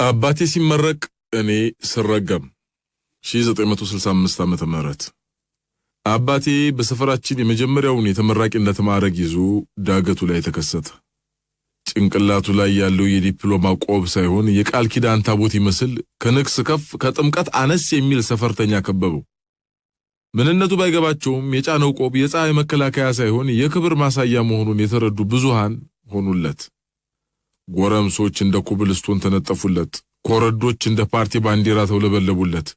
አባቴ ሲመረቅ እኔ ስረገም 1965 ዓመተ ምህረት አባቴ በሰፈራችን የመጀመሪያውን የተመራቂነት ማዕረግ ይዞ ዳገቱ ላይ ተከሰተ። ጭንቅላቱ ላይ ያለው የዲፕሎማ ቆብ ሳይሆን የቃል ኪዳን ታቦት ይመስል ከንክስ ከፍ ከጥምቀት አነስ የሚል ሰፈርተኛ ከበበው። ምንነቱ ባይገባቸውም የጫነው ቆብ የፀሐይ መከላከያ ሳይሆን የክብር ማሳያ መሆኑን የተረዱ ብዙሃን ሆኑለት። ጎረምሶች እንደ ኩብልስቶን ተነጠፉለት፣ ኮረዶች እንደ ፓርቲ ባንዲራ ተውለበለቡለት።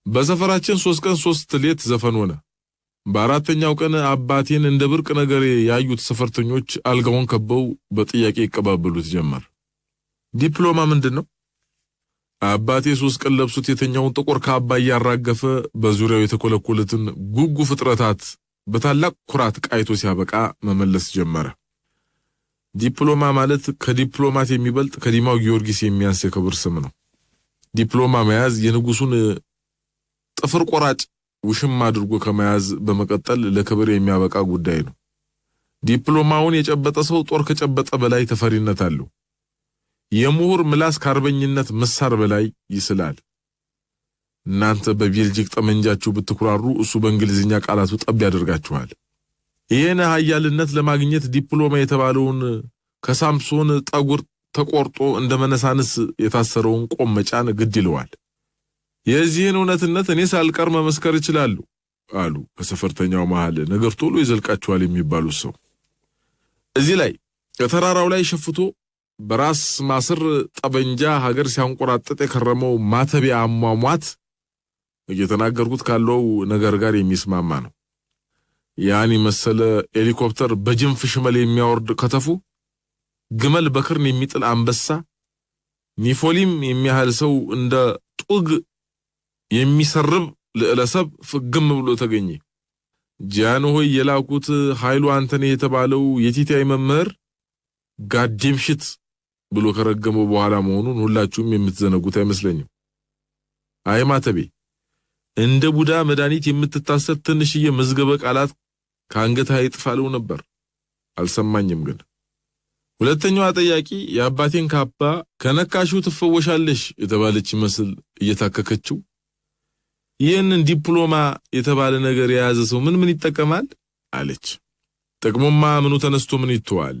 በሰፈራችን 3 ቀን 3 ሌት ዘፈን ሆነ። በአራተኛው ቀን አባቴን እንደ ብርቅ ነገር ያዩት ሰፈርተኞች አልጋውን ከበው በጥያቄ ይቀባበሉት ጀመር። ዲፕሎማ ምንድነው? አባቴ 3 ቀን ለብሱት የተኛውን ጥቁር ካባ ያራገፈ በዙሪያው የተኮለኮሉትን ጉጉ ፍጥረታት በታላቅ ኩራት ቃይቶ ሲያበቃ መመለስ ጀመረ። ዲፕሎማ ማለት ከዲፕሎማት የሚበልጥ ከዲማው ጊዮርጊስ የሚያንስ የክብር ስም ነው። ዲፕሎማ መያዝ የንጉሱን ጥፍር ቆራጭ ውሽም አድርጎ ከመያዝ በመቀጠል ለክብር የሚያበቃ ጉዳይ ነው። ዲፕሎማውን የጨበጠ ሰው ጦር ከጨበጠ በላይ ተፈሪነት አለው። የምሁር ምላስ ከአርበኝነት መሳር በላይ ይስላል። እናንተ በቤልጂክ ጠመንጃችሁ ብትኩራሩ እሱ በእንግሊዝኛ ቃላቱ ጠብ ያደርጋችኋል። ይሄን ኃያልነት ለማግኘት ዲፕሎማ የተባለውን ከሳምሶን ጠጉር ተቆርጦ እንደ መነሳንስ የታሰረውን ቆም መጫን ግድ ይለዋል። የዚህን እውነትነት እኔ ሳልቀር መመስከር ይችላሉ አሉ ከሰፈርተኛው መሃል ነገር ቶሎ ይዘልቃቸዋል የሚባሉት ሰው። እዚህ ላይ ከተራራው ላይ ሸፍቶ በራስ ማስር ጠበንጃ ሀገር ሲያንቆራጥጥ የከረመው ማተቢያ አሟሟት እየተናገርኩት ካለው ነገር ጋር የሚስማማ ነው። ያን መሰለ ሄሊኮፕተር በጅንፍ ሽመል የሚያወርድ ከተፉ፣ ግመል በክርን የሚጥል አንበሳ፣ ኒፎሊም የሚያህል ሰው እንደ ጡግ የሚሰርብ ለለሰብ ፍግም ብሎ ተገኘ። ጃንሆይ የላኩት ኃይሉ አንተነህ የተባለው የቲቲአይ መምህር ጋዴምሽት ብሎ ከረገመው በኋላ መሆኑን ሁላችሁም የምትዘነጉት አይመስለኝም። አይ ማተቤ እንደ ቡዳ መድኃኒት የምትታሰር ትንሽዬ መዝገበ ቃላት ከአንገትህ አይጥፋለው ነበር። አልሰማኝም ግን። ሁለተኛው አጠያቂ የአባቴን ካባ ከነካሽው ትፈወሻለሽ የተባለች ይመስል እየታከከችው ይህንን ዲፕሎማ የተባለ ነገር የያዘ ሰው ምን ይጠቀማል አለች። ጥቅሙማ ምኑ ተነስቶ ምን ይተዋል?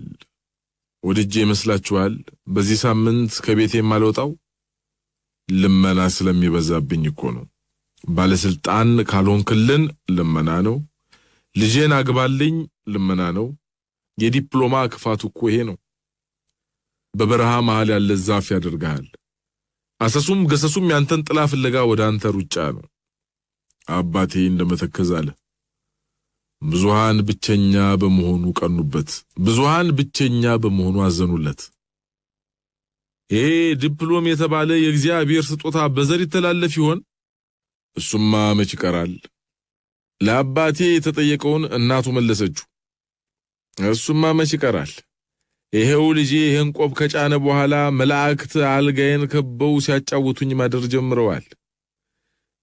ወድጄ ይመስላችኋል በዚህ ሳምንት ከቤቴ የማልወጣው? ልመና ስለሚበዛብኝ እኮ ነው። ባለስልጣን ካልሆንክልን ልመና ነው። ልጄን አግባልኝ ልመና ነው። የዲፕሎማ ክፋቱ እኮ ይሄ ነው። በበረሃ መሃል ያለ ዛፍ ያደርጋል። አሰሱም ገሰሱም ያንተን ጥላ ፍለጋ ወደ አንተ ሩጫ ነው። አባቴ እንደመተከዝ አለ። ብዙሃን ብቸኛ በመሆኑ ቀኑበት፣ ብዙሃን ብቸኛ በመሆኑ አዘኑለት። ይሄ ዲፕሎም የተባለ የእግዚአብሔር ስጦታ በዘር ይተላለፍ ይሆን? እሱማ መች ይቀራል? ለአባቴ የተጠየቀውን እናቱ መለሰችው። እሱማ መች ይቀራል? ይሄው ልጄ ይሄን ቆብ ከጫነ በኋላ መላእክት አልጋዬን ከበው ሲያጫውቱኝ ማደር ጀምረዋል።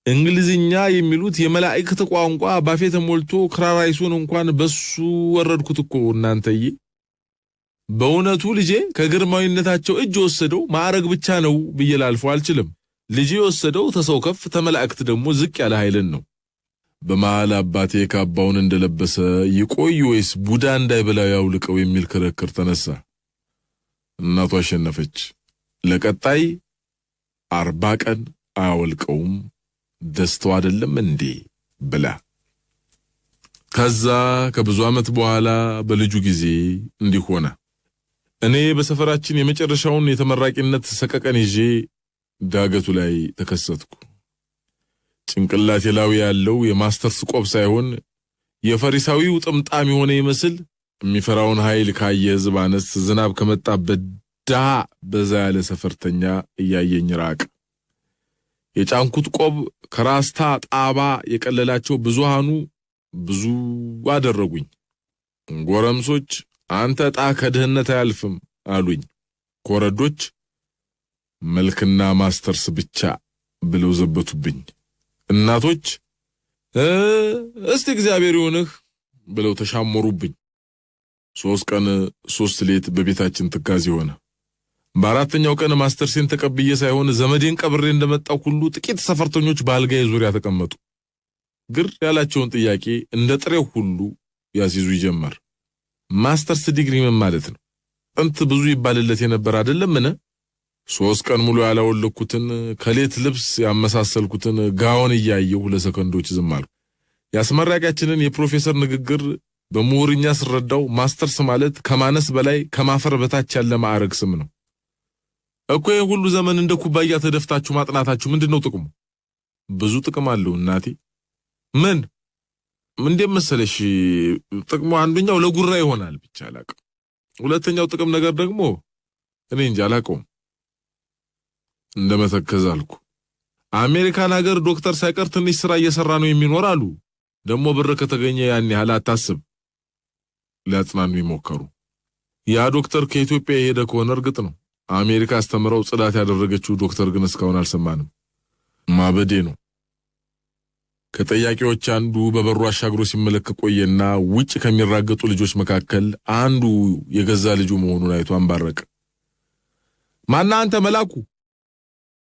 እንግሊዝኛ የሚሉት የመላእክት ቋንቋ ባፌ ተሞልቶ ክራራይሱን እንኳን በሱ ወረድኩት እኮ እናንተዬ። በእውነቱ ልጄ ከግርማዊነታቸው እጅ ወሰደው ማዕረግ ብቻ ነው ብዬ ላልፈው አልችልም። ልጄ ወሰደው ተሰው ከፍ ተመላእክት ደግሞ ዝቅ ያለ ኃይልን ነው። በመሃል አባቴ ካባውን እንደለበሰ ይቆይ ወይስ ቡዳ እንዳይበላው ያውልቀው የሚል ክርክር ተነሳ። እናቱ አሸነፈች። ለቀጣይ 40 ቀን አያወልቀውም ደስተው አይደለም እንዴ ብላ። ከዛ ከብዙ ዓመት በኋላ በልጁ ጊዜ እንዲህ ሆነ። እኔ በሰፈራችን የመጨረሻውን የተመራቂነት ሰቀቀን ይዤ ዳገቱ ላይ ተከሰትኩ። ጭንቅላቴ ላይ ያለው የማስተርስ ቆብ ሳይሆን የፈሪሳዊው ጥምጣም የሆነ ይመስል የሚፈራውን ኃይል ካየ ሕዝብ አነስ ዝናብ ከመጣበት ድሃ በዛ ያለ ሰፈርተኛ እያየኝ ራቅ። የጫንኩት ቆብ ከራስታ ጣባ የቀለላቸው ብዙሃኑ ብዙ አደረጉኝ። ጎረምሶች አንተ ጣ ከድህነት አያልፍም አሉኝ። ኮረዶች መልክና ማስተርስ ብቻ ብለው ዘበቱብኝ። እናቶች እስቲ እግዚአብሔር ይሁንህ ብለው ተሻሞሩብኝ። 3 ቀን 3 ሌት በቤታችን ትካዜ ሆነ። በአራተኛው ቀን ማስተርሴን ተቀብዬ ሳይሆን ዘመዴን ቀብሬ እንደመጣው ሁሉ ጥቂት ሰፈርተኞች በአልጋዬ ዙሪያ ተቀመጡ። ግር ያላቸውን ጥያቄ እንደ ጥሬው ሁሉ ያሲዙ ይጀመር። ማስተርስ ዲግሪ ምን ማለት ነው? ጥንት ብዙ ይባልለት የነበር አይደለምን? 3 ቀን ሙሉ ያላወለኩትን ከሌት ልብስ ያመሳሰልኩትን ጋውን እያየሁ ለሰከንዶች ዝም አልኩ። ያስመራቂያችንን የፕሮፌሰር ንግግር በምሁርኛ ስረዳው ማስተርስ ማለት ከማነስ በላይ ከማፈር በታች ያለ ማዕረግ ስም ነው። እኮ ሁሉ ዘመን እንደ ኩባያ ተደፍታችሁ ማጥናታችሁ ምንድነው ጥቅሙ? ብዙ ጥቅም አለው እናቴ። ምን መሰለሽ ጥቅሙ አንደኛው ለጉራ ይሆናል ብቻ አላውቅም። ሁለተኛው ጥቅም ነገር ደግሞ እኔ እንጃ አላውቀውም። እንደመተከዝ አልኩ። አሜሪካን ሀገር ዶክተር ሳይቀር ትንሽ ስራ እየሰራ ነው የሚኖር አሉ። ደግሞ ብር ከተገኘ ያን ያህል አታስብ ሊያጽናኑ ይሞከሩ። ያ ዶክተር ከኢትዮጵያ የሄደ ከሆነ እርግጥ ነው። አሜሪካ አስተምረው ጽዳት ያደረገችው ዶክተር ግን እስካሁን አልሰማንም። ማበዴ ነው። ከጠያቂዎች አንዱ በበሩ አሻግሮ ሲመለከት ቆየና ውጭ ከሚራገጡ ልጆች መካከል አንዱ የገዛ ልጁ መሆኑን አይቶ አንባረቀ። ማና አንተ መላኩ?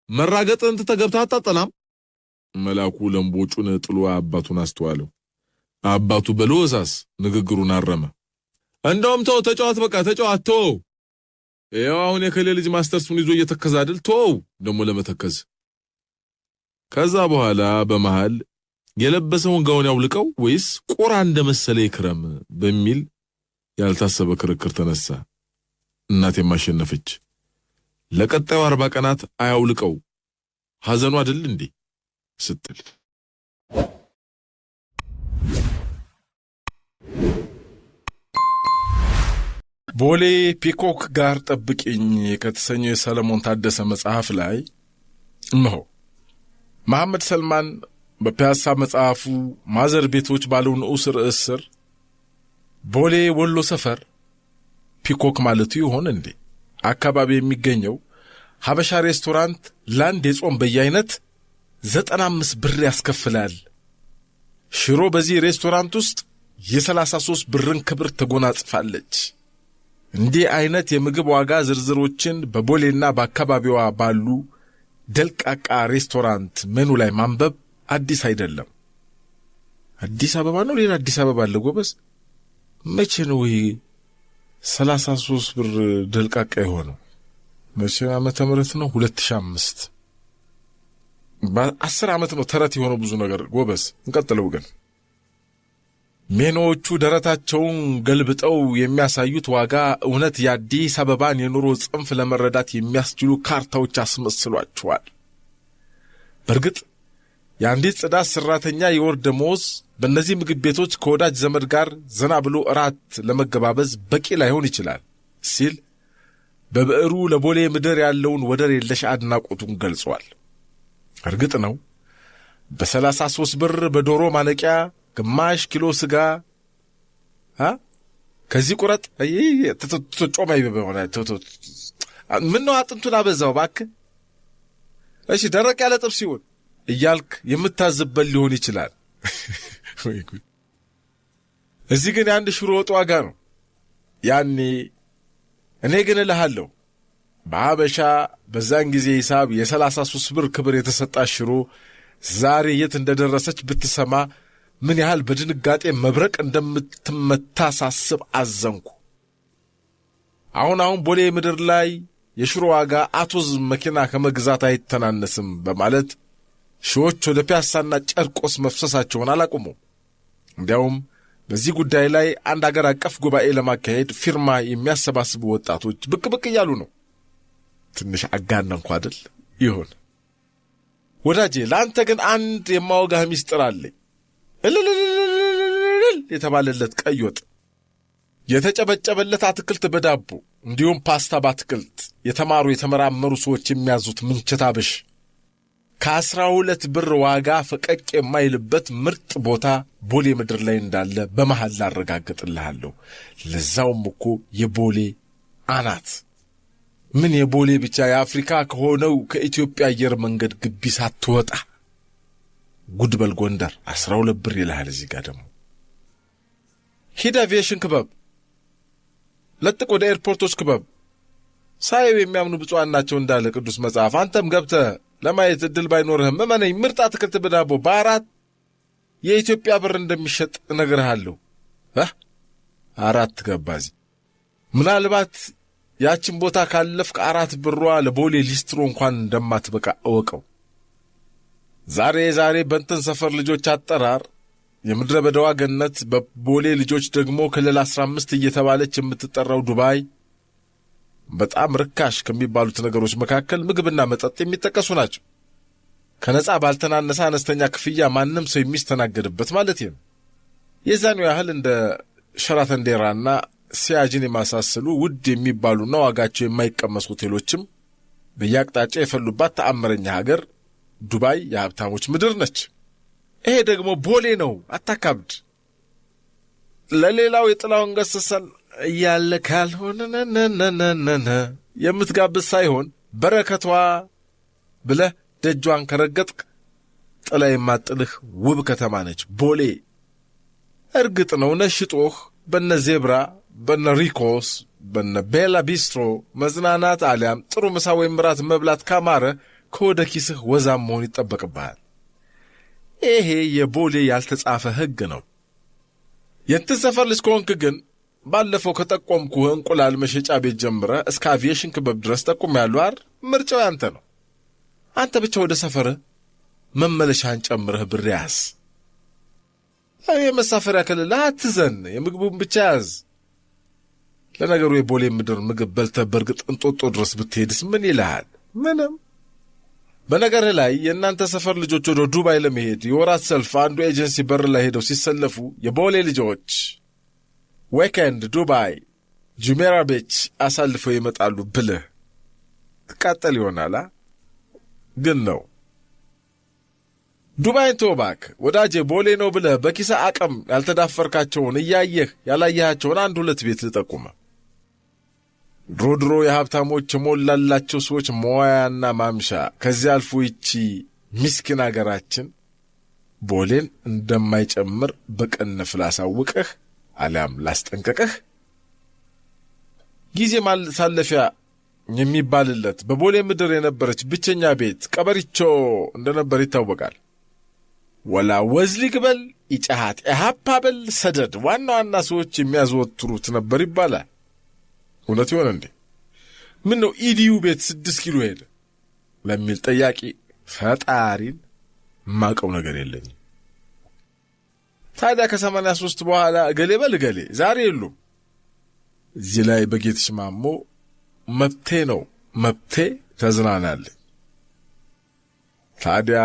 መራገጥን ተገብታ አጣጣናም? መላኩ ለምቦጩን ጥሎ አባቱን አስተዋለው። አባቱ በለወሳስ ንግግሩን አረመ። እንደውም ተው ተጫዋት፣ በቃ ተጫዋት ተው። ያው አሁን የከሌ ልጅ ማስተርሱን ይዞ እየተከዘ አይደል? ተው ደሞ ለመተከዝ። ከዛ በኋላ በመሃል የለበሰውን ጋውን ያውልቀው ወይስ ቆራ እንደመሰለ ይክረም በሚል ያልታሰበ ክርክር ተነሳ። እናቴም አሸነፈች። ለቀጣዩ 40 ቀናት አያውልቀው ሐዘኑ አይደል እንዴ ስትል ቦሌ ፒኮክ ጋር ጠብቂኝ ከተሰኘው የሰለሞን ታደሰ መጽሐፍ ላይ ነው መሐመድ ሰልማን በፒያሳ መጽሐፉ ማዘር ቤቶች ባለው ንዑስ ርዕስ ስር ቦሌ ወሎ ሰፈር ፒኮክ ማለቱ ይሆን እንዴ አካባቢ የሚገኘው ሀበሻ ሬስቶራንት ላንድ የጾም በየአይነት 95 ብር ያስከፍላል። ሽሮ በዚህ ሬስቶራንት ውስጥ የ33 ብርን ክብር ተጎናጽፋለች። እንዲህ አይነት የምግብ ዋጋ ዝርዝሮችን በቦሌና በአካባቢዋ ባሉ ደልቃቃ ሬስቶራንት ሜኑ ላይ ማንበብ አዲስ አይደለም። አዲስ አበባ ነው ሌላ አዲስ አበባ አለ ጎበዝ። መቼ ነው ይሄ 33 ብር ደልቃቃ የሆነው? መቼ ዓመተ ምህረት ነው? 2005 በ10 ዓመት ነው ተረት የሆነው ብዙ ነገር ጎበዝ። እንቀጥለው ግን ሜኖቹ ደረታቸውን ገልብጠው የሚያሳዩት ዋጋ እውነት የአዲስ አበባን የኑሮ ጽንፍ ለመረዳት የሚያስችሉ ካርታዎች አስመስሏቸዋል። በእርግጥ የአንዲት ጽዳት ሰራተኛ የወር ደመወዝ በእነዚህ ምግብ ቤቶች ከወዳጅ ዘመድ ጋር ዘና ብሎ እራት ለመገባበዝ በቂ ላይሆን ይችላል ሲል በብዕሩ ለቦሌ ምድር ያለውን ወደር የለሽ አድናቆቱን ገልጿል። እርግጥ ነው በ33 ብር በዶሮ ማነቂያ ግማሽ ኪሎ ስጋ ከዚህ ቁረጥ ጮማ ይበሆነ ምን ነው አጥንቱን አበዛው እባክህ። እሺ ደረቅ ያለ ጥብስ ሲሆን እያልክ የምታዝበል ሊሆን ይችላል። ወይ ጉድ! እዚህ ግን አንድ ሽሮ ወጥ ዋጋ ነው። ያኔ እኔ ግን እልሃለሁ በሀበሻ በዛን ጊዜ ሂሳብ የ33 ብር ክብር የተሰጣት ሽሮ ዛሬ የት እንደደረሰች ብትሰማ ምን ያህል በድንጋጤ መብረቅ እንደምትመታ ሳስብ አዘንኩ። አሁን ቦሌ ምድር ላይ የሽሮ ዋጋ አቶዝ መኪና ከመግዛት አይተናነስም በማለት ሺዎች ወደ ፒያሳና ጨርቆስ መፍሰሳቸውን አላቆሙ። እንዲያውም በዚህ ጉዳይ ላይ አንድ አገር አቀፍ ጉባኤ ለማካሄድ ፊርማ የሚያሰባስቡ ወጣቶች ብቅ ብቅ እያሉ ነው። ትንሽ አጋነንኩ አይደል? ይሁን ወዳጄ፣ ለአንተ ግን አንድ የማወጋህ ሚስጥር አለኝ። እልልልልልል የተባለለት ቀይ ወጥ፣ የተጨበጨበለት አትክልት በዳቦ እንዲሁም ፓስታ በአትክልት የተማሩ የተመራመሩ ሰዎች የሚያዙት ምንቸታብሽ ከ12 ብር ዋጋ ፈቀቅ የማይልበት ምርጥ ቦታ ቦሌ ምድር ላይ እንዳለ በመሃል ላረጋግጥልሃለሁ። ለዛውም እኮ የቦሌ አናት። ምን የቦሌ ብቻ የአፍሪካ ከሆነው ከኢትዮጵያ አየር መንገድ ግቢ ሳትወጣ ጉድበል ጎንደር 12 ብር ይልሃል። እዚህ ጋር ደግሞ ሂድ አቪዬሽን ክበብ፣ ለጥቅ ወደ ኤርፖርቶች ክበብ፣ ሳይው የሚያምኑ ብፁዓን ናቸው እንዳለ ቅዱስ መጽሐፍ። አንተም ገብተህ ለማየት እድል ባይኖርህም እመነኝ፣ ምርጥ አትክልት በዳቦ በ4 የኢትዮጵያ ብር እንደሚሸጥ እነግርሃለሁ። 4 ገባዚ። ምናልባት ያችን ቦታ ካለፍክ 4 ብሯ ለቦሌ ሊስትሮ እንኳን እንደማትበቃ እወቀው። ዛሬ በእንትን ሰፈር ልጆች አጠራር የምድረ በዳዋ ገነት፣ በቦሌ ልጆች ደግሞ ክልል 15 እየተባለች የምትጠራው ዱባይ በጣም ርካሽ ከሚባሉት ነገሮች መካከል ምግብና መጠጥ የሚጠቀሱ ናቸው። ከነጻ ባልተናነሰ አነስተኛ ክፍያ ማንም ሰው የሚስተናገድበት ማለት ነው። የዛኑ ያህል እንደ ሸራተን ዴራና ሲያጅን የማሳሰሉ ውድ የሚባሉና ዋጋቸው የማይቀመስ ሆቴሎችም በየአቅጣጫ የፈሉባት ተአምረኛ ሀገር ዱባይ የሀብታሞች ምድር ነች። ይሄ ደግሞ ቦሌ ነው። አታካብድ። ለሌላው የጥላውን ገሰሰን እያለ ካልሆነ የምትጋብዝ ሳይሆን በረከቷ ብለህ ደጇን ከረገጥክ ጥላ የማጥልህ ውብ ከተማ ነች ቦሌ። እርግጥ ነው ነሽጦህ በነ ዜብራ፣ በነ ሪኮስ፣ በነ ቤላ ቢስትሮ መዝናናት አሊያም ጥሩ ምሳ ወይም ራት መብላት ካማረ ከወደ ኪስህ ወዛም መሆን ይጠበቅብሃል። ይሄ የቦሌ ያልተጻፈ ሕግ ነው። የእንትን ሰፈር ልጅ ከሆንክ ግን ባለፈው ከጠቆምኩህ እንቁላል መሸጫ ቤት ጀምረህ እስከ አቪዬሽን ክበብ ድረስ ጠቁሜያለሁ አይደል? ምርጫው ያንተ ነው። አንተ ብቻ ወደ ሰፈርህ መመለሻህን ጨምረህ ብር ያዝ። የመሳፈሪያ ክልልህ አትዘን፣ የምግቡን ብቻ ያዝ። ለነገሩ የቦሌ ምድር ምግብ በልተህ በርግጥ እንጦጦ ድረስ ብትሄድስ ምን ይልሃል? ምንም። በነገርህ ላይ የእናንተ ሰፈር ልጆች ወደ ዱባይ ለመሄድ የወራት ሰልፍ አንዱ ኤጀንሲ በር ላይ ሄደው ሲሰለፉ የቦሌ ልጆች ዌኬንድ ዱባይ ጁሜራ ቤች አሳልፈው ይመጣሉ ብለህ ትቃጠል ይሆናል። ግን ነው ዱባይን ተወባክ ወዳጄ፣ ቦሌ ነው ብለህ በኪሳ አቅም ያልተዳፈርካቸውን እያየህ ያላየሃቸውን 1-2 ቤት ልጠቁመ። ድሮ የሀብታሞች የሞላላቸው ሰዎች መዋያና ማምሻ፣ ከዚህ አልፎ ይቺ ምስኪን አገራችን ቦሌን እንደማይጨምር በቅንፍ ላሳውቅህ አሊያም ላስጠንቀቅህ። ጊዜ ማሳለፊያ የሚባልለት በቦሌ ምድር የነበረች ብቸኛ ቤት ቀበሪቾ እንደነበር ይታወቃል። ወላ ወዝሊግ በል ኢጫሃት ኢሃፓ በል ሰደድ ዋና ሰዎች የሚያዘወትሩት ነበር ይባላል። እውነት ይሆን እንዴ? ምን ነው ኢዲዩ ቤት 6 ኪሎ ሄደ ለሚል ጠያቂ ፈጣሪን ማቀው ነገር የለኝም። ታዲያ ከ83 በኋላ እገሌ በል እገሌ ዛሬ የሉም። እዚህ ላይ በጌትሽ ማሞ መብቴ ነው መብቴ ተዝናናለኝ። ታዲያ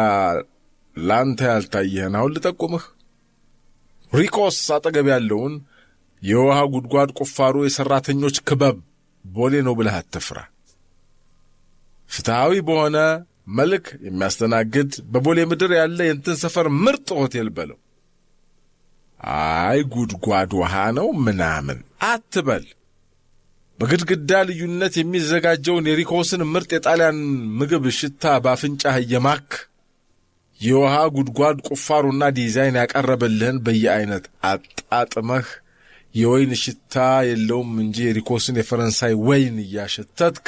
ላንተ ያልታየህን አሁን ልጠቁምህ። ሪኮስ አጠገብ ያለውን የውሃ ጉድጓድ ቁፋሮ የሰራተኞች ክበብ ቦሌ ነው ብለህ አትፍራ። ፍትሃዊ በሆነ መልክ የሚያስተናግድ በቦሌ ምድር ያለ የእንትን ሰፈር ምርጥ ሆቴል በለው። አይ ጉድጓድ ውሃ ነው ምናምን አትበል። በግድግዳ ልዩነት የሚዘጋጀውን የሪኮስን ምርጥ የጣሊያን ምግብ ሽታ ባፍንጫህ እየማክ የውሃ ጉድጓድ ቁፋሮና ዲዛይን ያቀረበልህን በየአይነት አጣጥመህ የወይን ሽታ የለውም እንጂ የሪኮስን የፈረንሳይ ወይን እያሸተትክ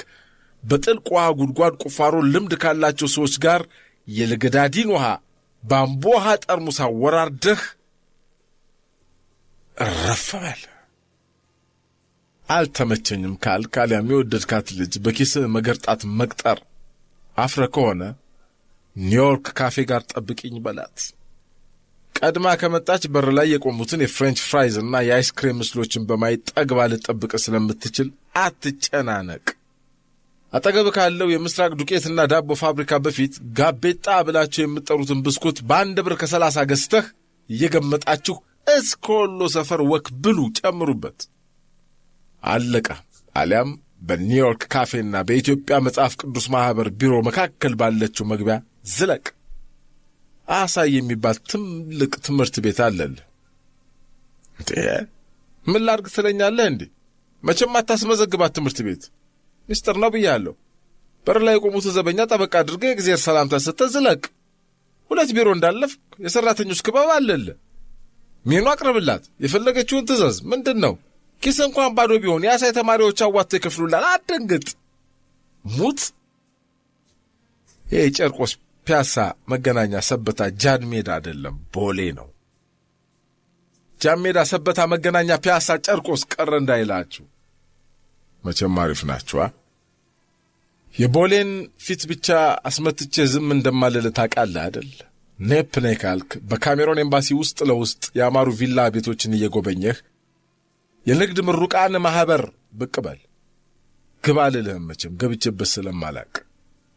በጥልቅ ውሃ ጉድጓድ ቁፋሮ ልምድ ካላቸው ሰዎች ጋር የለገዳዲን ውሃ ባምቦ ውሃ ጠርሙስ አወራርደህ እረፈበል። አልተመቸኝም ካልክ አሊያም የወደድካት ልጅ በኪስህ መገርጣት መቅጠር አፍረ ከሆነ ኒውዮርክ ካፌ ጋር ጠብቂኝ በላት። ቀድማ ከመጣች በር ላይ የቆሙትን የፍሬንች ፍራይዝ እና የአይስክሬም ምስሎችን በማየት ጠግባ ልጠብቅ ስለምትችል አትጨናነቅ። አጠገብ ካለው የምስራቅ ዱቄትና ዳቦ ፋብሪካ በፊት ጋቤጣ ብላችሁ የምትጠሩትን ብስኩት በ1 ብር ከ30 ገዝተህ እየገመጣችሁ እስከ ወሎ ሰፈር ወክ ብሉ፣ ጨምሩበት። አለቃ። አሊያም በኒውዮርክ ካፌና በኢትዮጵያ መጽሐፍ ቅዱስ ማህበር ቢሮ መካከል ባለችው መግቢያ ዝለቅ። አሳይ የሚባል ትልቅ ትምህርት ቤት አለል። ምን ላድርግ ትለኛለህ እንዴ? መቼም አታስመዘግባት ትምህርት ቤት ሚስጥር ነው ብያለሁ። በር ላይ የቆሙት ዘበኛ ጠበቃ አድርገህ የእግዚአብሔር ሰላምታ ስትል ዝለቅ። 2 ቢሮ እንዳለፍ የሰራተኞች ክበብ አለል። ሜኑ አቅርብላት፣ የፈለገችውን ትዘዝ። ምንድን ነው ኪስ እንኳን ባዶ ቢሆን የአሳይ ተማሪዎች አዋጥተው ይከፍሉላል። አትደንግጥ። ሙት ጨርቆስ ፒያሳ መገናኛ ሰበታ ጃን ሜዳ አይደለም ቦሌ ነው። ጃን ሜዳ ሰበታ መገናኛ ፒያሳ ጨርቆስ ቀረ እንዳይላችሁ። መቼም አሪፍ ናችኋ። የቦሌን ፊት ብቻ አስመትቼ ዝም እንደማልል ታውቃለህ አይደል? ኔፕ ነህ ካልክ በካሜሮን ኤምባሲ ውስጥ ለውስጥ ያማሩ ቪላ ቤቶችን እየጎበኘህ የንግድ ምሩቃን ማህበር ብቅ በል። ግባ ልልህም መቼም ገብቼበት ስለማላቅ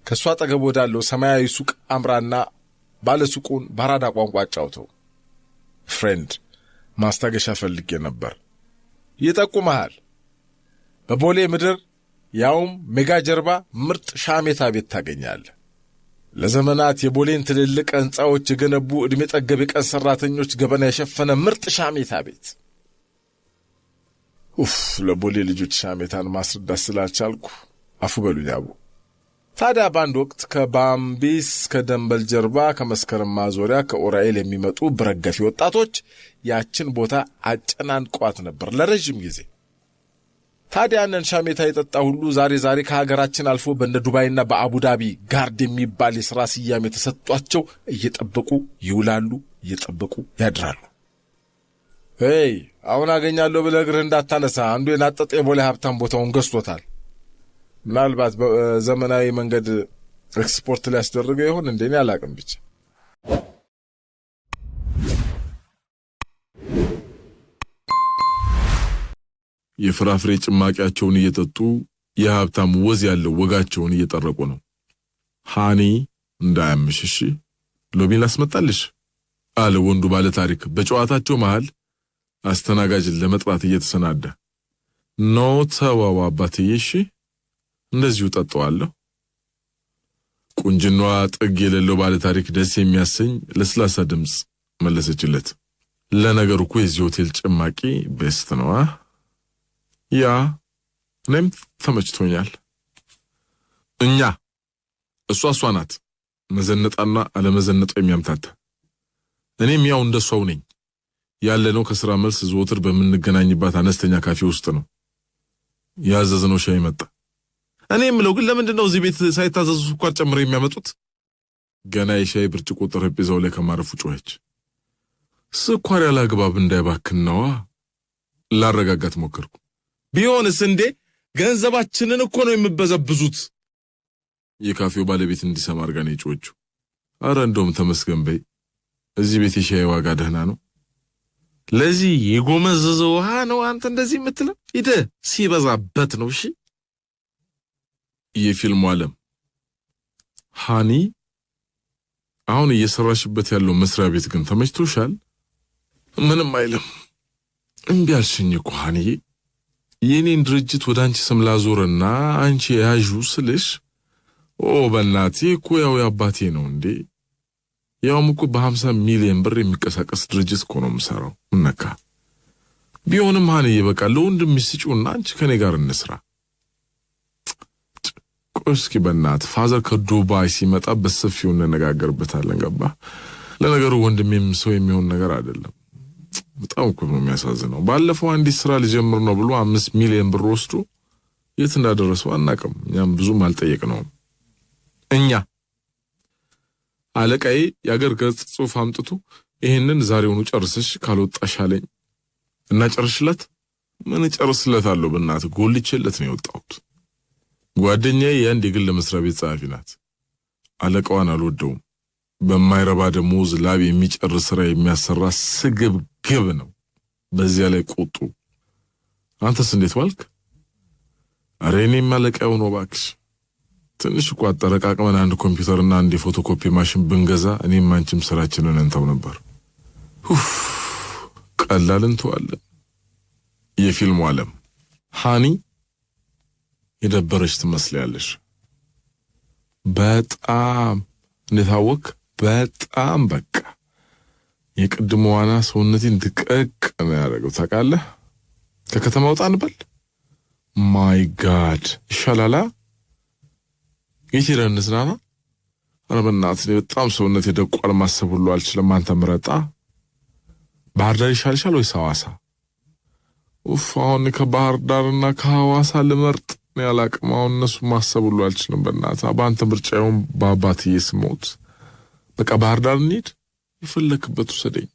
ከሷ አጠገብ ወዳለው ሰማያዊ ሱቅ አምራና ባለሱቁን ባራዳ ቋንቋ አጫውተው። ፍሬንድ ማስታገሻ ፈልጌ ነበር። ይጠቁመሃል። በቦሌ ምድር ያውም ሜጋ ጀርባ ምርጥ ሻሜታ ቤት ታገኛለህ። ለዘመናት የቦሌን ትልልቅ ሕንጻዎች የገነቡ ዕድሜ ጠገብ የቀን ሠራተኞች ገበና የሸፈነ ምርጥ ሻሜታ ቤት። ለቦሌ ልጆች ሻሜታን ማስረዳት ስላልቻልኩ አፉ በሉኝ አቡ። ታዲያ በአንድ ወቅት ከባምቢስ ከደንበል ጀርባ ከመስከረም ማዞሪያ ከኦራኤል የሚመጡ ብረገፊ ወጣቶች ያችን ቦታ አጨናንቋት ነበር ለረጅም ጊዜ። ታዲያ ያንን ሻሜታ የጠጣ ሁሉ ዛሬ ከሀገራችን አልፎ በእነ ዱባይና በአቡዳቢ ጋርድ የሚባል የሥራ ስያሜ ተሰጥቷቸው እየጠበቁ ይውላሉ፣ እየጠበቁ ያድራሉ። አሁን አገኛለሁ ብለህ እግርህ እንዳታነሳ። አንዱ የናጠጠ የቦሌ ሀብታም ቦታውን ገዝቶታል። ምናልባት በዘመናዊ መንገድ ኤክስፖርት ሊያስደርገው ይሆን እንዴ? እኔ አላቅም። ብቻ የፍራፍሬ ጭማቂያቸውን እየጠጡ የሀብታም ወዝ ያለው ወጋቸውን እየጠረቁ ነው። ሃኒ እንዳያምሽሽ ሎቢ ላስመጣልሽ አለ ወንዱ ባለ ታሪክ በጨዋታቸው መሃል አስተናጋጅን ለመጥራት እየተሰናዳ። ኖ ተዋዋ አባትዬ፣ እሺ እንደዚሁ ጠጣዋለሁ። ቁንጅናዋ ጥግ የሌለው ባለ ታሪክ ደስ የሚያሰኝ ለስላሳ ድምፅ መለሰችለት። ለነገሩ እኮ የዚህ ሆቴል ጭማቂ ቤስት ነው። ያ እኔም ተመችቶኛል። እሷ ናት መዘነጣና አለመዘነጣ የሚያምታታ። እኔም ያው እንደሷው ነኝ። ያለነው ከሥራ መልስ ዘወትር በምንገናኝባት አነስተኛ ካፌ ውስጥ ነው። ያዘዝነው ሻይ መጣ። እኔ የምለው ግን ለምንድነው እዚህ ቤት ሳይታዘዙ ስኳር ጨምረው የሚያመጡት? ገና የሻይ ብርጭቆ ጠረጴዛው ላይ ከማረፉ ጮኸች። ስኳር ያለ አግባብ እንዳይባክን ነዋ። ላረጋጋት ሞከርኩ። ቢሆንስ እንዴ ገንዘባችንን እኮ ነው የሚበዘብዙት። የካፌው ባለቤት እንዲሰማ አድርጋ ነው የጮኸችው። አረ እንደውም ተመስገን በይ፣ እዚህ ቤት የሻይ ዋጋ ደህና ነው። ለዚህ የጎመዘዘ ውሃ ነው አንተ እንደዚህ የምትለው? ሂደህ ሲበዛበት ነው። እሺ የፊልሙ ዓለም ሃኒ፣ አሁን እየሰራሽበት ያለው መስሪያ ቤት ግን ተመችቶሻል? ምንም አይልም። እምቢ አልሽኝ እኮ ሃኒዬ። የኔን ድርጅት ወደ አንቺ ስም ላዞርና አንቺ ያዡ ስልሽ በእናቴ እኮ ያው ያባቴ ነው እንዴ። ያውም እኮ በ50 ሚሊዮን ብር የሚቀሳቀስ ድርጅት እኮ ነው የምሰራው። ምነካ ቢሆንም ሃኒዬ በቃ ለወንድምሽ ስጪውና አንቺ ከኔ ጋር እንስራ። ቆይ እስኪ በእናትህ ፋዘር ከዱባይ ሲመጣ በሰፊው እንነጋገርበታለን። ገባ? ለነገሩ ወንድሜም ሰው የሚሆን ነገር አይደለም። በጣም እኮ ነው የሚያሳዝነው። ባለፈው አንዲት ስራ ሊጀምር ነው ብሎ 5 ሚሊዮን ብር ወስዶ የት እንዳደረሰው አናውቅም። እኛም ብዙም አልጠየቅነውም። አለቃዬ የአገር ገጽ ጽሑፍ አምጥቶ ይሄንን ዛሬውኑ ጨርሰሽ ካልወጣሽ አለኝ እና ጨርሽለት። ምን ጨርስለታለሁ? በእናትህ ጎልቼለት ነው የወጣሁት። ጓደኛዬ የአንድ የግል መስሪያ ቤት ጸሐፊ ናት። አለቃዋን አልወደውም። በማይረባ ደሞዝ ላብ የሚጨርስ ስራ የሚያሰራ ስግብግብ ነው። በዚያ ላይ ቁጡ። አንተስ እንዴት ዋልክ? ኧረ እኔም አለቃው ነው እባክሽ። ትንሽ እኮ አጠረቃቅመን አንድ ኮምፒውተርና አንድ የፎቶኮፒ ማሽን ብንገዛ እኔም አንቺም ስራችንን እንተው ነበር። ቀላል እንተዋለን። የፊልሙ ዓለም ሃኒ፣ የደበረሽ ትመስላለሽ። በጣም እንደታወቅ በጣም በቃ የቅድሞ ዋና ሰውነቴን ድቀቅ ነው ያደረገው ታውቃለህ። ከከተማ ወጣ እንበል። ማይ ጋድ ይሻላላ። ይሄን እንዝናና። ኧረ በእናትህ በጣም ሰውነቴ ደቋል። ማሰብ ሁሉ አልችልም። አንተ ምረጣ። ባህር ዳር ይሻልሻል ወይስ ሐዋሳ? አሁን ከባህር ዳርና ከሐዋሳ ልመርጥ ያላቅማው እነሱ ማሰብ ሁሉ አልችልም። በእናትህ በአንተ ምርጫውን በአባትዬ ስሞት በቃ ባህር ዳር እንሂድ፣ የፈለክበት ውሰደኝ።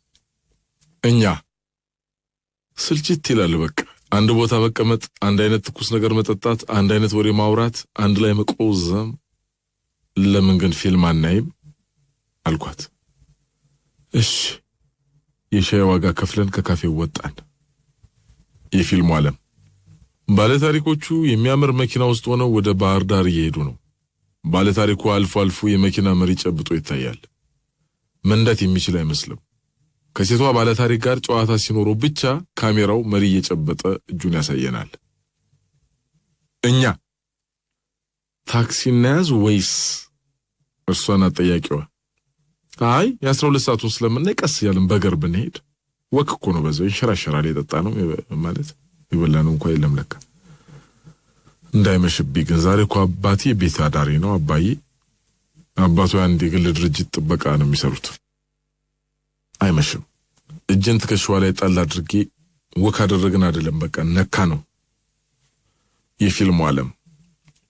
እኛ ስልችት ይላል። በቃ አንድ ቦታ መቀመጥ፣ አንድ አይነት ትኩስ ነገር መጠጣት፣ አንድ አይነት ወሬ ማውራት፣ አንድ ላይ መቆዘም። ለምን ግን ፊልም አናይም አልኳት። እሺ የሻይ ዋጋ ከፍለን ከካፌው ወጣን። የፊልሙ ዓለም ባለታሪኮቹ የሚያምር መኪና ውስጥ ሆነው ወደ ባህር ዳር እየሄዱ ነው። ባለታሪኩ አልፎ አልፎ የመኪና መሪ ጨብጦ ይታያል። መንዳት የሚችል አይመስልም። ከሴቷ ባለታሪክ ጋር ጨዋታ ሲኖረው ብቻ ካሜራው መሪ እየጨበጠ እጁን ያሳየናል። እኛ ታክሲ እናያዝ ወይስ? እርሷን አጠያቂዋ አይ የ12 ሰዓቱን ስለምናይ ቀስ ያልን በገር ብንሄድ ወክ እኮ ነው፣ በዛው ይንሸራሸራል። የጠጣ ነው ማለት ይበላነው እንኳን የለም ለካ። እንዳይመሽብኝ ግን ዛሬ እኮ አባቴ ቤት አዳሪ ነው። አባቱ አንድ የግል ድርጅት ጥበቃ ነው የሚሰሩት። አይመሽም። እጅን ትከሻዋ ላይ ጣል አድርጌ ወክ አደረግን አይደለም፣ በቃ ነካ ነው። የፊልሙ ዓለም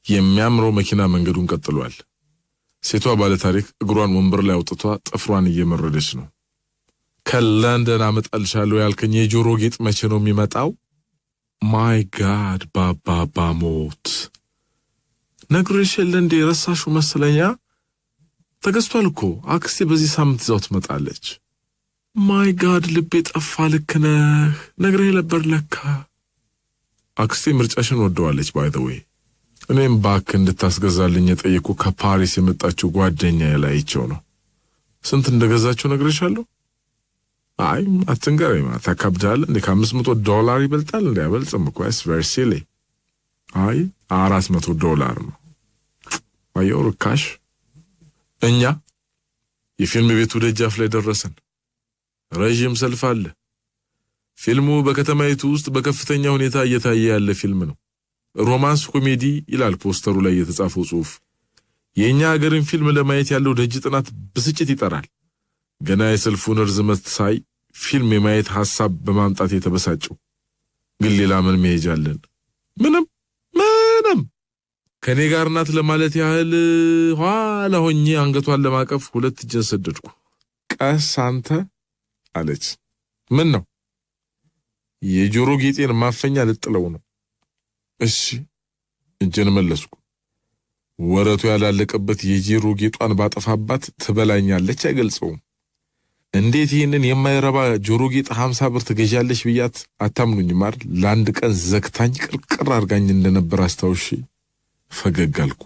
የሚያምረው መኪና መንገዱን ቀጥሏል። ሴቷ ባለታሪክ እግሯን ወንበር ላይ አውጥቷ ጥፍሯን እየመረደች ነው። ከለንደን አመጣልሻለሁ ያልከኝ የጆሮ ጌጥ መቼ ነው የሚመጣው? ማይ ጋድ ባባ ሞት ነግሬሽ የለ እንዴ? ረሳሽው መሰለኛ። ተገዝቷል እኮ አክስቴ በዚህ ሳምንት ይዛው ትመጣለች። ማይ ጋድ ልቤ ጠፋ። ልክ ነህ፣ ነግሬህ ነበር ለካ። አክስቴ ምርጫሽን ወደዋለች። ባይ ዘ ዌይ እኔም ባክ እንድታስገዛልኝ የጠየቁ ከፓሪስ የመጣችው ጓደኛዬ ላይቸው ነው። ስንት እንደገዛቸው ነግሬሻለሁ? አይ አትንገረኝ፣ ታካብዳለህ እንዴ? $500 ይበልጣል እንዴ? አይበልጥም እኮ it's very silly። አይ $400 ነው። አየው ርካሽ። እኛ የፊልም ቤቱ ደጃፍ ላይ ደረሰን። ረጅም ሰልፍ አለ። ፊልሙ በከተማይቱ ውስጥ በከፍተኛ ሁኔታ እየታየ ያለ ፊልም ነው። ሮማንስ ኮሜዲ ይላል ፖስተሩ ላይ የተጻፈው ጽሑፍ። የኛ ሀገርን ፊልም ለማየት ያለው ደጅ ጥናት ብስጭት ይጠራል። ገና የሰልፉን ርዝመት ሳይ ፊልም የማየት ሐሳብ በማምጣት የተበሳጨው ግን ሌላ ምን መሄጃለን? ምንም ከኔ ጋር ናት ለማለት ያህል ኋላ ሆኜ አንገቷን ለማቀፍ ሁለት እጄን ሰደድኩ። ቀስ አንተ አለች። ምን ነው? የጆሮ ጌጤን ማፈኛ ልጥለው ነው። እሺ እጄን መለስኩ። ወረቱ ያላለቀበት የጆሮ ጌጧን ባጠፋባት ትበላኛለች አይገልጸውም። እንዴት ይህንን የማይረባ ጆሮ ጌጥ 50 ብር ትገዣለሽ ብያት አታምኑኝም አይደል? ለአንድ ቀን ዘግታኝ ቅርቅር አርጋኝ እንደነበር አስታውሺ ፈገግ አልኩ።